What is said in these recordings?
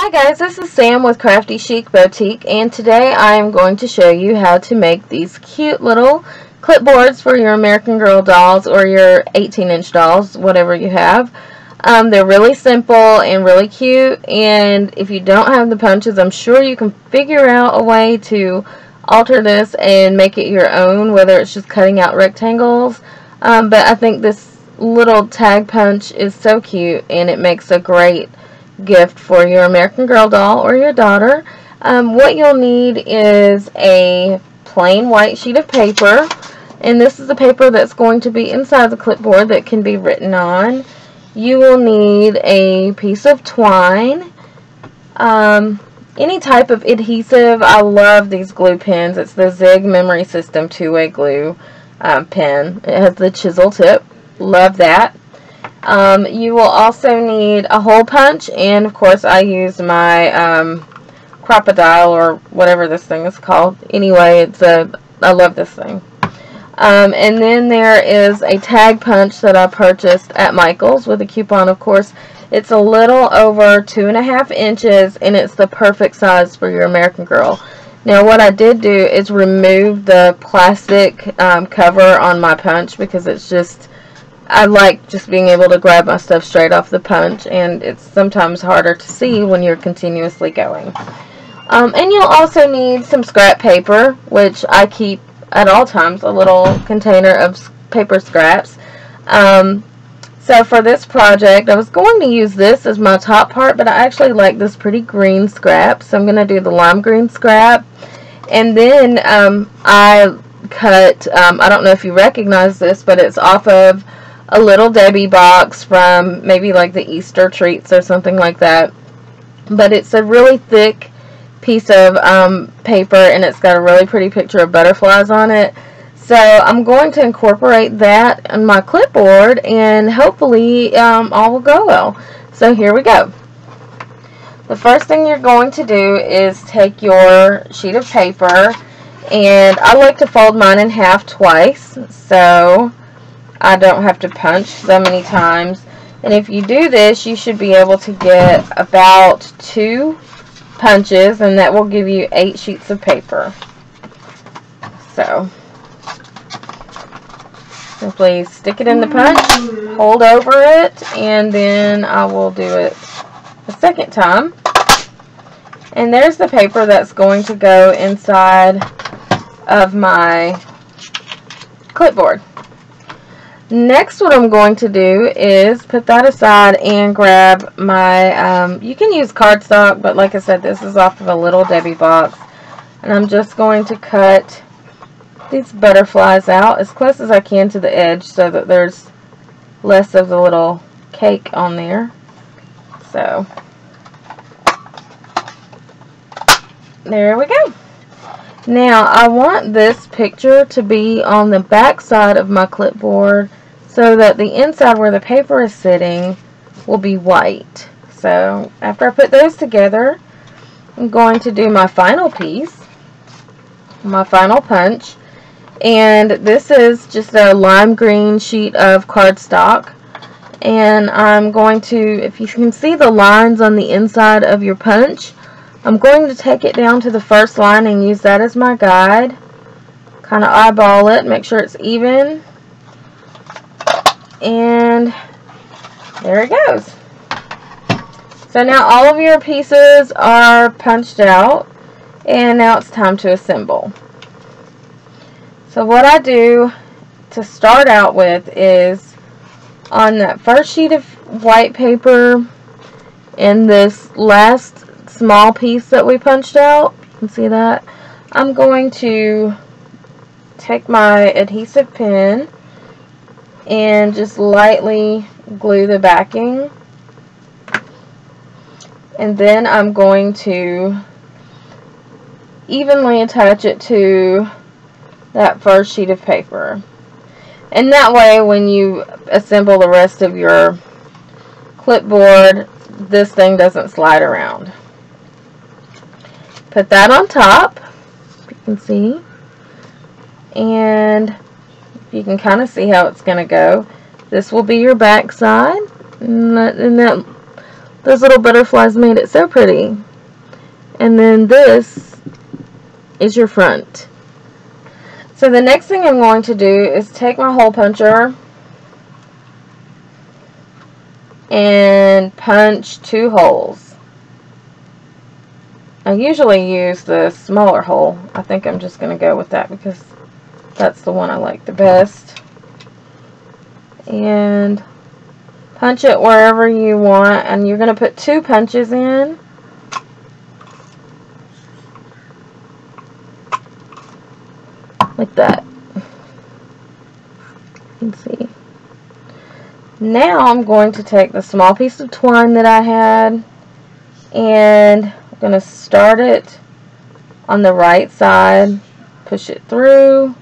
Hi guys, this is Sam with Crafty, Chic, Bowtique, and today I am going to show you how to make these cute little clipboards for your American Girl dolls or your 18-inch dolls, whatever you have. They're really simple and really cute, and if you don't have the punches, I'm sure you can figure out a way to alter this and make it your own, whether it's just cutting out rectangles. But I think this little tag punch is so cute, and it makes a great gift for your American Girl doll or your daughter. What you'll need is a plain white sheet of paper, and this is the paper that's going to be inside the clipboard that can be written on. You will need a piece of twine, any type of adhesive. I love these glue pens. It's the Zig Memory System 2-way glue pen. It has the chisel tip. Love that. You will also need a hole punch, and of course I used my crocodile or whatever this thing is called. Anyway, I love this thing. And then there is a tag punch that I purchased at Michael's with a coupon, of course. It's a little over 2.5 inches, and it's the perfect size for your American Girl. Now what I did do is remove the plastic cover on my punch, because it's just, I like just being able to grab my stuff straight off the punch, and it's sometimes harder to see when you're continuously going. And you'll also need some scrap paper, which I keep at all times, a little container of paper scraps. So for this project, I was going to use this as my top part, but I actually like this pretty green scrap, so I'm going to do the lime green scrap. And then I cut, I don't know if you recognize this, but it's off of a Little Debbie box from maybe like the Easter treats or something like that. But it's a really thick piece of paper, and it's got a really pretty picture of butterflies on it. So I'm going to incorporate that on my clipboard, and hopefully all will go well. So here we go. The first thing you're going to do is take your sheet of paper, and I like to fold mine in half twice, so I don't have to punch so many times. And if you do this, you should be able to get about 2 punches, and that will give you 8 sheets of paper. So simply stick it in the punch, hold over it, and then I will do it a second time. And there's the paper that's going to go inside of my clipboard. Next, what I'm going to do is put that aside and grab my, you can use cardstock, but like I said, this is off of a Little Debbie box. And I'm just going to cut these butterflies out as close as I can to the edge so that there's less of the little cake on there. So, there we go. Now, I want this picture to be on the back side of my clipboard so that the inside where the paper is sitting will be white. So, after I put those together, I'm going to do my final piece, my final punch. And this is just a lime green sheet of cardstock. And I'm going to, if you can see the lines on the inside of your punch, I'm going to take it down to the first line and use that as my guide. Kind of eyeball it, make sure it's even. And there it goes. So now all of your pieces are punched out, and now it's time to assemble. So what I do to start out with is on that first sheet of white paper and this last small piece that we punched out, you can see that, I'm going to take my adhesive pen and just lightly glue the backing, and then I'm going to evenly attach it to that first sheet of paper. And that way, when you assemble the rest of your clipboard, this thing doesn't slide around. Put that on top, you can see, and you can kind of see how it's going to go. This will be your back side, and that those little butterflies made it so pretty. And then this is your front. So the next thing I'm going to do is take my hole puncher and punch 2 holes. I usually use the smaller hole. I think I'm just going to go with that because that's the one I like the best. And punch it wherever you want, and you're going to put 2 punches in. Like that. You can see. Now I'm going to take the small piece of twine that I had, and I'm going to start it on the right side, push it through,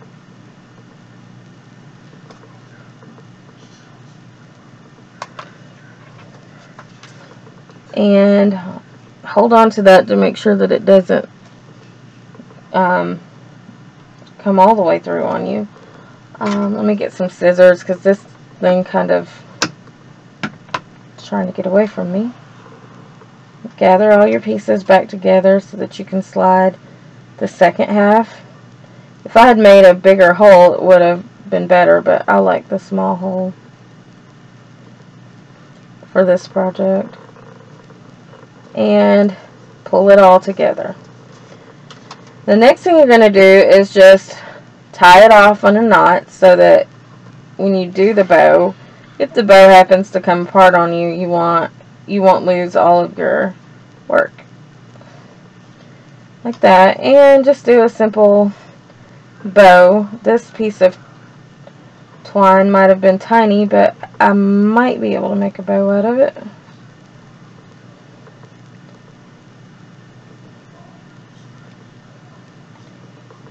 and hold on to that to make sure that it doesn't come all the way through on you. Let me get some scissors because this thing kind of is trying to get away from me. Gather all your pieces back together so that you can slide the second half. If I had made a bigger hole, it would have been better, but I like the small hole for this project. And pull it all together. The next thing you're going to do is just tie it off on a knot so that when you do the bow, if the bow happens to come apart on you, you won't lose all of your work. Like that. And just do a simple bow. This piece of twine might have been tiny, but I might be able to make a bow out of it.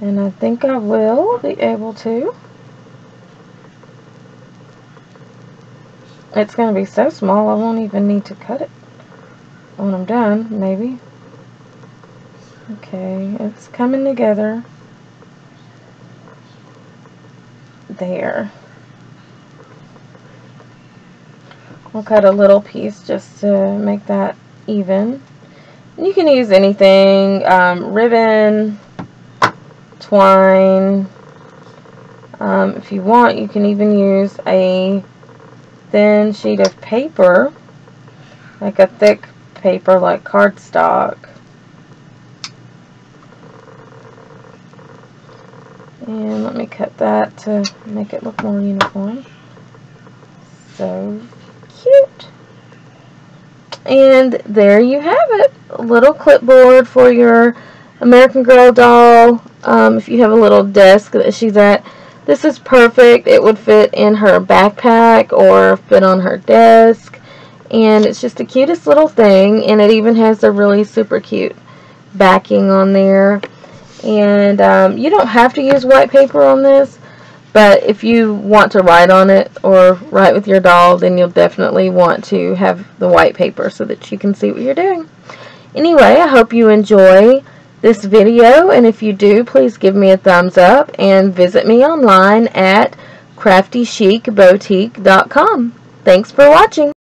And I think I will be able to. It's going to be so small I won't even need to cut it when I'm done, maybe. Okay, it's coming together. There. I'll cut a little piece just to make that even. You can use anything, ribbon, twine. If you want, you can even use a thin sheet of paper, like a thick paper like cardstock. And let me cut that to make it look more uniform. So cute. And there you have it. A little clipboard for your American Girl doll. If you have a little desk that she's at, this is perfect. It would fit in her backpack or fit on her desk. And it's just the cutest little thing. And it even has a really super cute backing on there. And you don't have to use white paper on this. But if you want to write on it or write with your doll, then you'll definitely want to have the white paper so that you can see what you're doing. Anyway, I hope you enjoy this video, and if you do, please give me a thumbs up and visit me online at CraftyChicBoutique.com. Thanks for watching.